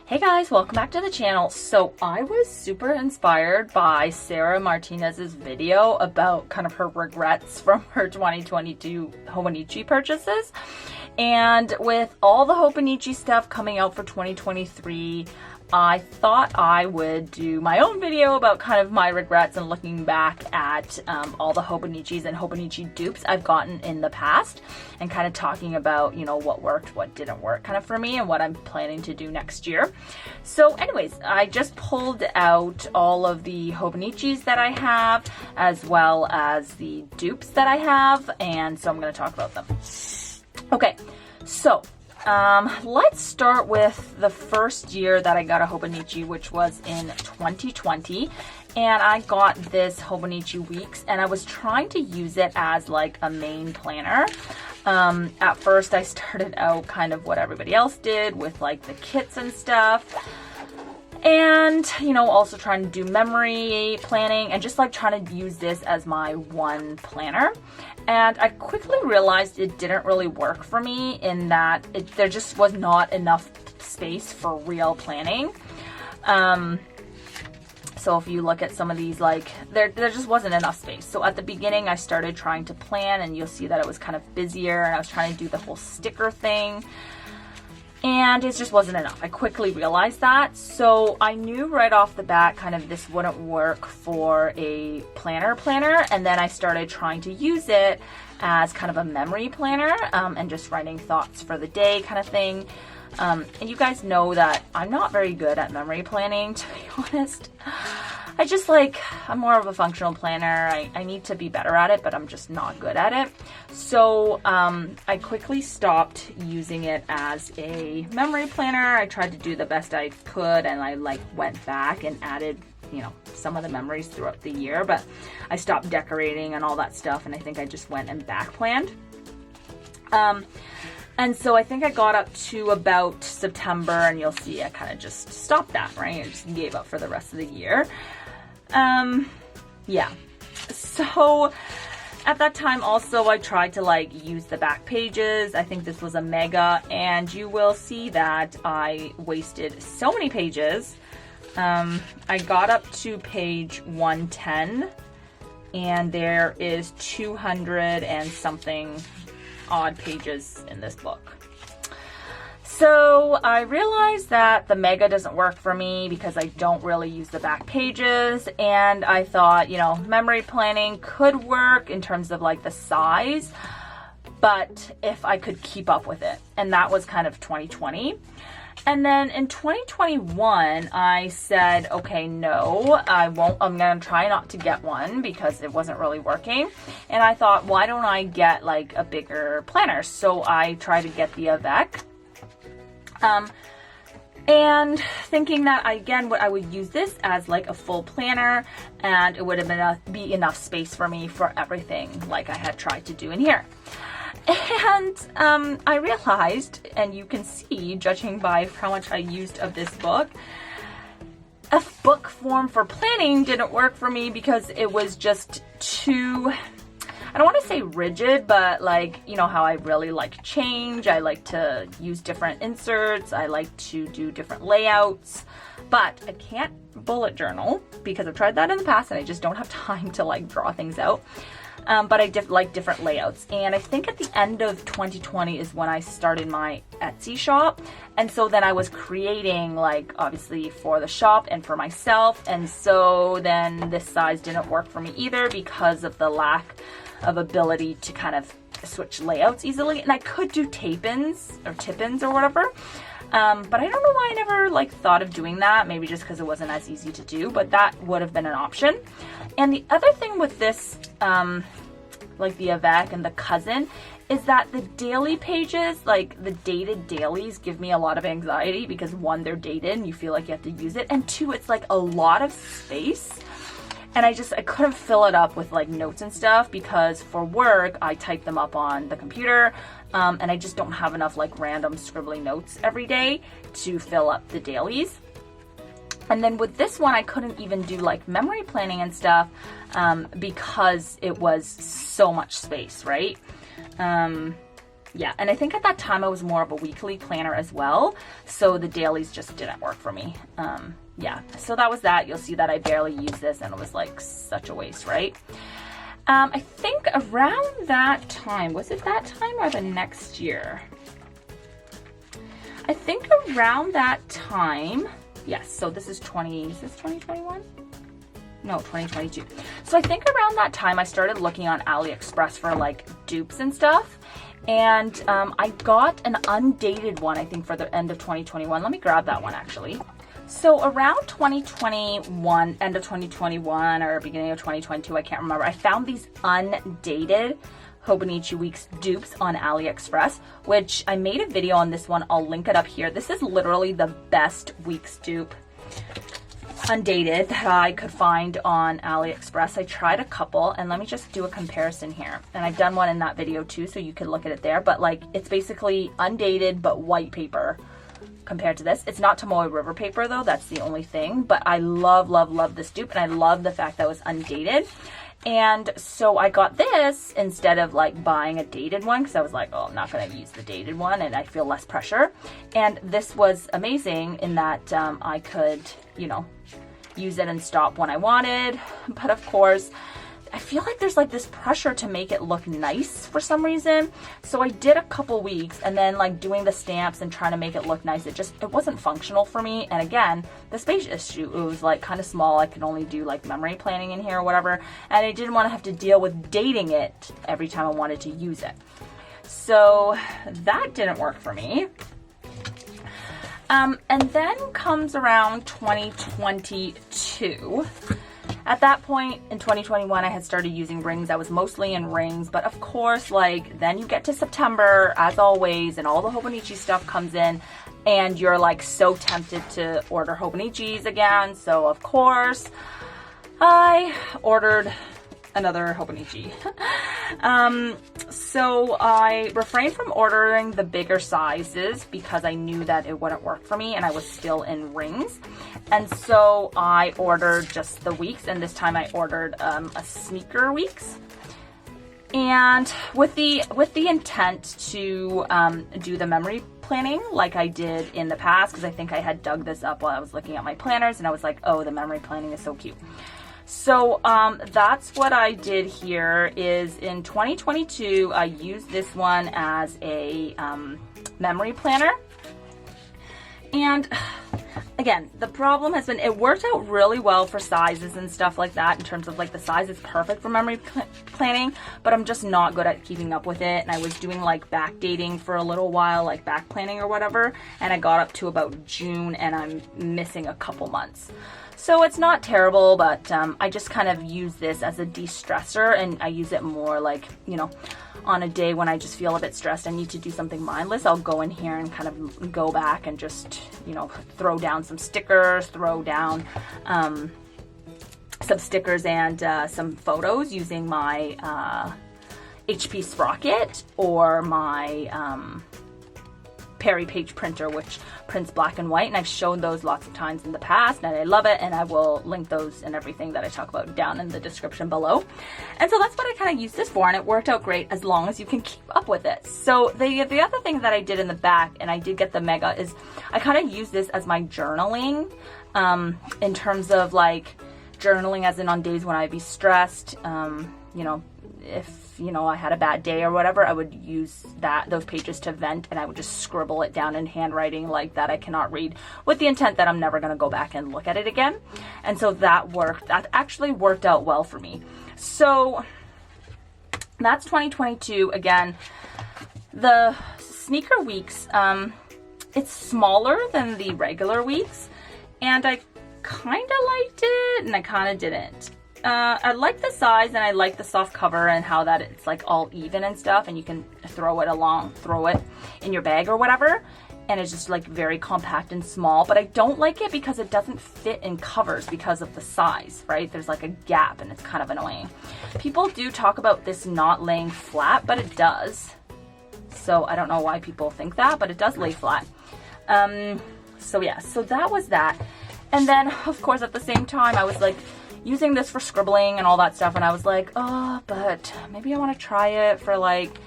Hey guys, welcome back to the channel. So I was super inspired by Sarah Martinez's video about kind of her regrets from her 2022 Hobonichi purchases. And with all the Hobonichi stuff coming out for 2023, I thought I would do my own video about kind of my regrets and looking back at all the Hobonichis and Hobonichi dupes I've gotten in the past, and kind of talking about, you know, what worked, what didn't work kind of for me, and what I'm planning to do next year. So anyways, I just pulled out all of the Hobonichis that I have, as well as the dupes that I have, and so I'm going to talk about them. Okay, so let's start with the first year that I got a Hobonichi, which was in 2020, and I got this Hobonichi Weeks, and I was trying to use it as like a main planner. At first I started out kind of what everybody else did with like the kits and stuff, and you know, also trying to do memory planning and just like trying to use this as my one planner. And I quickly realized it didn't really work for me in that there just was not enough space for real planning. So if you look at some of these, like there just wasn't enough space. So at the beginning I started trying to plan, and you'll see that it was kind of busier, and I was trying to do the whole sticker thing, and it just wasn't enough. I quickly realized that. So I knew right off the bat kind of this wouldn't work for a planner, and then I started trying to use it as kind of a memory planner, and just writing thoughts for the day kind of thing. And you guys know that I'm not very good at memory planning, to be honest. I'm more of a functional planner. I need to be better at it, but I'm just not good at it. So I quickly stopped using it as a memory planner. I tried to do the best I could, and I like went back and added, you know, some of the memories throughout the year, but I stopped decorating and all that stuff, and I think I just went and back planned. And so I think I got up to about September, and you'll see I kind of just stopped that, right? I just gave up for the rest of the year. Yeah. So at that time also I tried to like use the back pages. I think this was a mega, and you will see that I wasted so many pages. I got up to page 110, and there is 200 and something odd pages in this book. So I realized that the mega doesn't work for me because I don't really use the back pages, and I thought, you know, memory planning could work in terms of like the size, but if I could keep up with it. And that was kind of 2020. And then in 2021, I said, okay, no, I won't. I'm going to try not to get one because it wasn't really working. And I thought, why don't I get like a bigger planner? So I tried to get the Avec. And thinking that I would use this as like a full planner, and it would have be enough space for me for everything like I had tried to do in here. And I realized, and you can see, judging by how much I used of this book, a book form for planning didn't work for me because it was just too, I don't want to say rigid, but like, you know how I really like change. I like to use different inserts. I like to do different layouts, but I can't bullet journal because I've tried that in the past and I just don't have time to like draw things out. But I like different layouts. And I think at the end of 2020 is when I started my Etsy shop. And so then I was creating, like, obviously for the shop and for myself. And so then this size didn't work for me either because of the lack of ability to kind of switch layouts easily. And I could do tape-ins or tip-ins or whatever. But I don't know why I never like thought of doing that. Maybe just because it wasn't as easy to do, but that would have been an option. And the other thing with this, like the Avec and the Cousin, is that the daily pages, like the dated dailies, give me a lot of anxiety because one, they're dated and you feel like you have to use it, and two, it's like a lot of space. And I couldn't fill it up with like notes and stuff because for work, I type them up on the computer, and I just don't have enough like random scribbly notes every day to fill up the dailies. And then with this one, I couldn't even do like memory planning and stuff because it was so much space, right? Yeah, and I think at that time I was more of a weekly planner as well, so the dailies just didn't work for me. Yeah, so that was that. You'll see that I barely used this, and it was like such a waste, right? I think around that time, was it that time or the next year? I think around that time, yes, so this is 2021? No, 2022. So I think around that time I started looking on AliExpress for like dupes and stuff. And I got an undated one, I think, for the end of 2021. Let me grab that one, actually. So around 2021, end of 2021 or beginning of 2022, I can't remember, I found these undated Hobonichi Weeks dupes on AliExpress, which I made a video on this one. I'll link it up here. This is literally the best Weeks dupe, undated, that I could find on AliExpress. I tried a couple, and let me just do a comparison here. And I've done one in that video too, so you can look at it there. But like, it's basically undated but white paper compared to this. It's not Tomoe River paper though, that's the only thing. But I love, love, love this dupe, and I love the fact that it was undated. And so I got this instead of like buying a dated one, because I was like, oh, I'm not going to use the dated one and I feel less pressure. And this was amazing in that I could, you know, use it and stop when I wanted. But of course, I feel like there's like this pressure to make it look nice for some reason. So I did a couple weeks, and then like doing the stamps and trying to make it look nice, it wasn't functional for me. And again, the space issue, it was like kind of small. I could only do like memory planning in here or whatever. And I didn't want to have to deal with dating it every time I wanted to use it. So that didn't work for me. And then comes around 2022. At that point in 2021, I had started using rings. I was mostly in rings, but of course, like, then you get to September, as always, and all the Hobonichi stuff comes in, and you're like so tempted to order Hobonichis again. So of course, I ordered another Hobonichi. So I refrained from ordering the bigger sizes because I knew that it wouldn't work for me, and I was still in rings. And so I ordered just the weeks, and this time I ordered a sneaker weeks. And with the intent to do the memory planning like I did in the past, because I think I had dug this up while I was looking at my planners, and I was like, oh, the memory planning is so cute. So that's what I did here. Is in 2022, I used this one as a memory planner. And again, the problem has been, it worked out really well for sizes and stuff like that, in terms of like the size is perfect for memory planning, but I'm just not good at keeping up with it. And I was doing like backdating for a little while, like back planning or whatever, and I got up to about June, and I'm missing a couple months. So it's not terrible, but I just kind of use this as a de-stressor, and I use it more like, you know, on a day when I just feel a bit stressed, I need to do something mindless, I'll go in here and kind of go back and just, you know, throw down some stickers, throw down some stickers and some photos using my HP Sprocket or my Perry page printer, which prints black and white, and I've shown those lots of times in the past, and I love it, and I will link those and everything that I talk about down in the description below. And so that's what I kind of used this for, and it worked out great as long as you can keep up with it. So the other thing that I did in the back, and I did get the mega, is I kind of use this as my journaling, in terms of like journaling as in on days when I'd be stressed, you know, if, you know, I had a bad day or whatever, I would use those pages to vent, and I would just scribble it down in handwriting like that I cannot read, with the intent that I'm never going to go back and look at it again. And so that worked. That actually worked out well for me. So that's 2022. Again, the sneaker weeks, it's smaller than the regular weeks, and I kind of liked it and I kind of didn't. I like the size, and I like the soft cover and how that it's like all even and stuff, and you can throw it in your bag or whatever, and it's just like very compact and small. But I don't like it because it doesn't fit in covers because of the size, right? There's like a gap, and it's kind of annoying. People do talk about this not laying flat, but it does. So I don't know why people think that, but it does lay flat. So yeah, so that was that. And then of course at the same time I was like using this for scribbling and all that stuff, and I was like, oh, but maybe I want to try it for like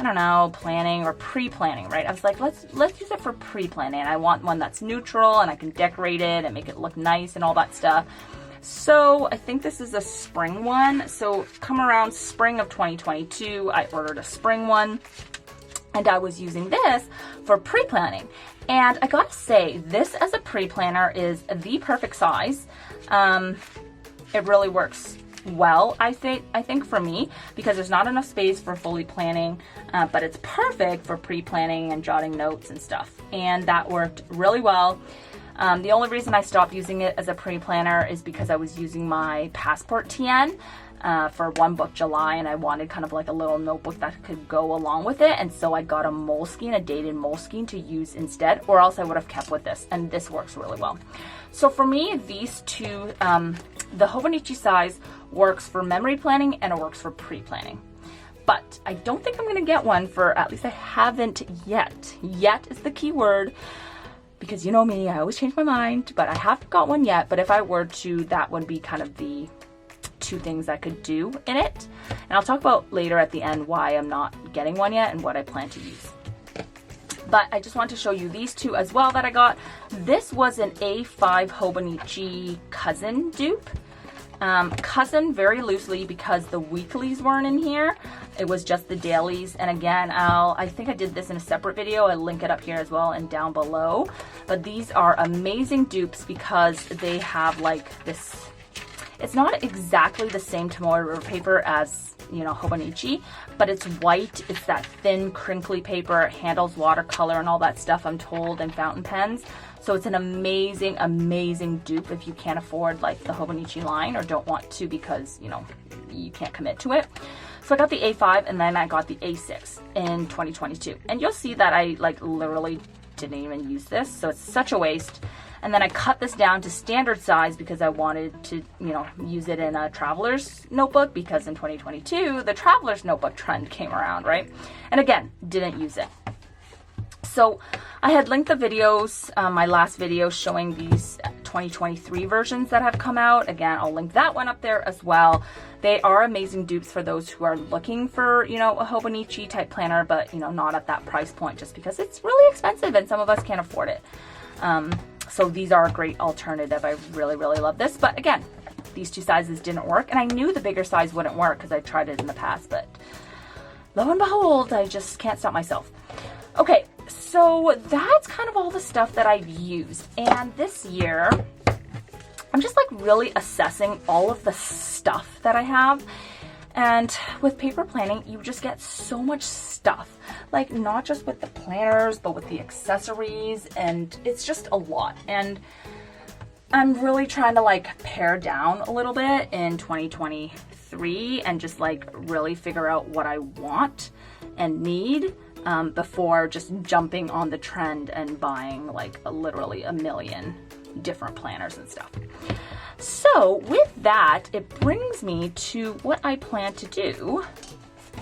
I don't know, planning or pre-planning, right? I was like, let's use it for pre-planning. I want one that's neutral and I can decorate it and make it look nice and all that stuff. So I think this is a spring one. So come around spring of 2022, I ordered a spring one and I was using this for pre-planning. And I gotta say, this as a pre-planner is the perfect size. It really works well, I think for me, because there's not enough space for fully planning, but it's perfect for pre-planning and jotting notes and stuff. And that worked really well. The only reason I stopped using it as a pre-planner is because I was using my Passport TN for One Book July, and I wanted kind of like a little notebook that could go along with it, and so I got a Moleskine, a dated Moleskine to use instead, or else I would have kept with this, and this works really well. So for me, these two, the Hobonichi size works for memory planning and it works for pre-planning. But I don't think I'm going to get one for, at least I haven't yet. Yet is the key word. Because you know me, I always change my mind, but I haven't got one yet. But if I were to, that would be kind of the two things I could do in it. And I'll talk about later at the end why I'm not getting one yet and what I plan to use. But I just want to show you these two as well that I got. This was an A5 Hobonichi cousin dupe. Cousin very loosely because the weeklies weren't in here. It was just the dailies. And again, I think I did this in a separate video. I'll link it up here as well and down below. But these are amazing dupes because they have like this, it's not exactly the same tomoe paper as, you know, Hobonichi, but it's white. It's that thin, crinkly paper. It handles watercolor and all that stuff, I'm told, and fountain pens. So it's an amazing, amazing dupe if you can't afford like the Hobonichi line or don't want to because, you know, you can't commit to it. So I got the A5 and then I got the A6 in 2022. And you'll see that I like literally didn't even use this. So it's such a waste. And then I cut this down to standard size because I wanted to, you know, use it in a traveler's notebook because in 2022, the traveler's notebook trend came around, right? And again, didn't use it. So I had linked the videos, my last video showing these 2023 versions that have come out. Again, I'll link that one up there as well. They are amazing dupes for those who are looking for, you know, a Hobonichi type planner, but, you know, not at that price point just because it's really expensive and some of us can't afford it. So these are a great alternative. I really, really love this. But again, these two sizes didn't work. And I knew the bigger size wouldn't work because I tried it in the past. But lo and behold, I just can't stop myself. Okay, so that's kind of all the stuff that I've used. And this year, I'm just like really assessing all of the stuff that I have. And with paper planning, you just get so much stuff, like not just with the planners, but with the accessories, and it's just a lot. And I'm really trying to like pare down a little bit in 2023 and just like really figure out what I want and need before just jumping on the trend and buying like literally a million different planners and stuff. So with that, it brings me to what I plan to do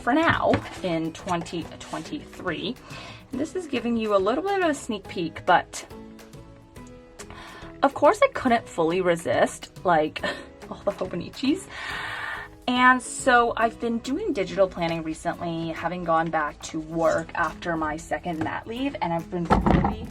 for now in 2023. And this is giving you a little bit of a sneak peek, but of course I couldn't fully resist like all the Hobonichis. And so I've been doing digital planning recently, having gone back to work after my second mat leave, and I've been really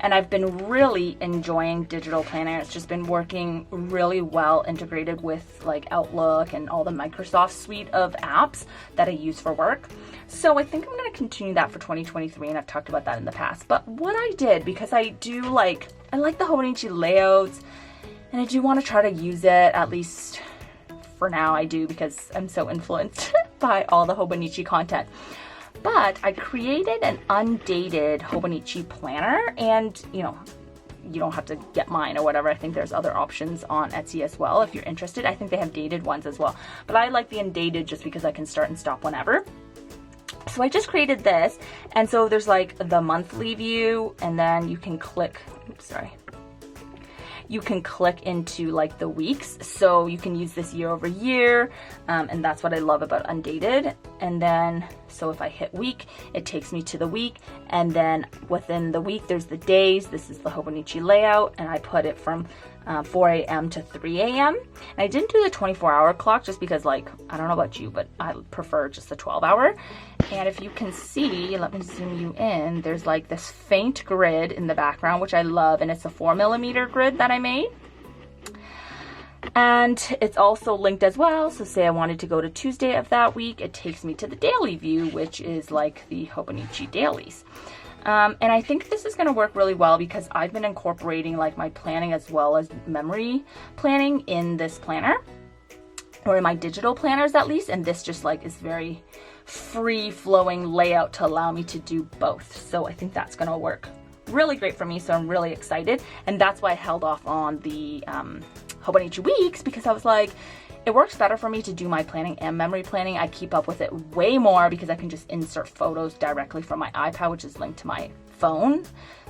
And I've been really enjoying digital planning. It's just been working really well integrated with like Outlook and all the Microsoft suite of apps that I use for work. So I think I'm going to continue that for 2023, and I've talked about that in the past. But what I did, because I like the Hobonichi layouts, and I do want to try to use it, at least for now I do, because I'm so influenced by all the Hobonichi content. But I created an undated Hobonichi planner, and you know, you don't have to get mine or whatever. I think there's other options on Etsy as well if you're interested. I think they have dated ones as well, but I like the undated just because I can start and stop whenever. So I just created this, and so there's like the monthly view, and then you can click, you can click into like the weeks, so you can use this year over year, and that's what I love about undated. and then, so if I hit week, it takes me to the week, and then within the week, there's the days. This is the Hobonichi layout, and I put it from 4 a.m. to 3 a.m. And I didn't do the 24-hour clock just because, like, I don't know about you, but I prefer just the 12-hour. And if you can see, let me zoom you in, there's like this faint grid in the background, which I love, and it's a 4mm grid that I made. And it's also linked as well. So say I wanted to go to Tuesday of that week, it takes me to the daily view, which is like the Hobonichi dailies. And I think this is going to work really well because I've been incorporating like my planning as well as memory planning in this planner, or in my digital planners at least. And this just like is very free flowing layout to allow me to do both. So I think that's going to work really great for me. So I'm really excited. And that's why I held off on the Hobonichi Weeks, because I was like, it works better for me to do my planning and memory planning. I keep up with it way more because I can just insert photos directly from my iPad, which is linked to my phone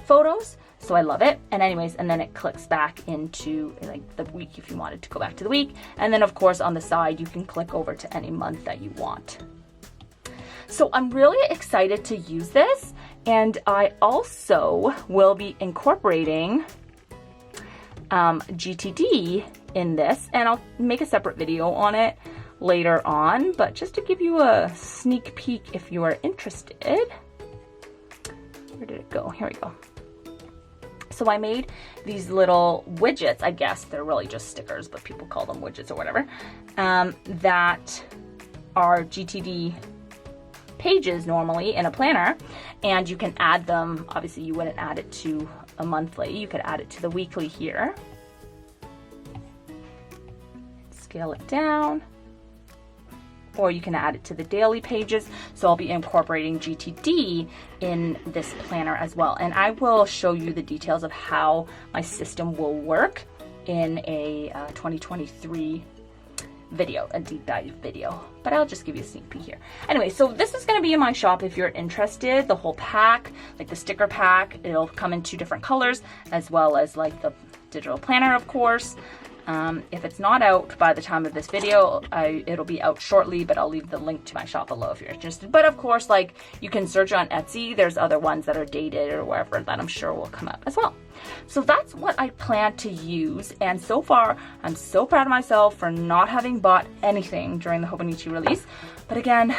photos. So I love it. And anyways, and then it clicks back into like the week if you wanted to go back to the week. And then of course on the side, you can click over to any month that you want. So I'm really excited to use this. And I also will be incorporating GTD in this, and I'll make a separate video on it later on, but just to give you a sneak peek if you are interested. Where did it go? Here we go. So I made these little widgets, I guess they're really just stickers, but people call them widgets or whatever, that are GTD pages normally in a planner, and you can add them. Obviously you wouldn't add it to a monthly, you could add it to the weekly here. Scale it down, or you can add it to the daily pages. So I'll be incorporating GTD in this planner as well, and I will show you the details of how my system will work in a 2023 video, a deep dive video, but I'll just give you a sneak peek here. Anyway, so this is going to be in my shop if you're interested. The whole pack, like the sticker pack, it'll come in 2 different colors, as well as like the digital planner, of course. If it's not out by the time of this video, it'll be out shortly, but I'll leave the link to my shop below if you're interested. But of course, like, you can search on Etsy. There's other ones that are dated or wherever that I'm sure will come up as well. So that's what I plan to use. And so far, I'm so proud of myself for not having bought anything during the Hobonichi release. But again,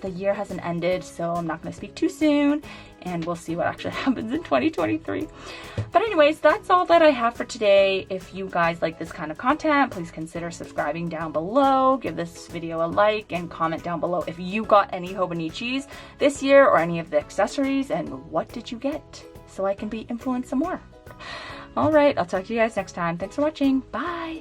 the year hasn't ended, so I'm not going to speak too soon, and we'll see what actually happens in 2023. But anyways, that's all that I have for today. If you guys like this kind of content, please consider subscribing down below. Give this video a like and comment down below if you got any Hobonichis this year or any of the accessories, and what did you get, so I can be influenced some more. All right, I'll talk to you guys next time. Thanks for watching. Bye.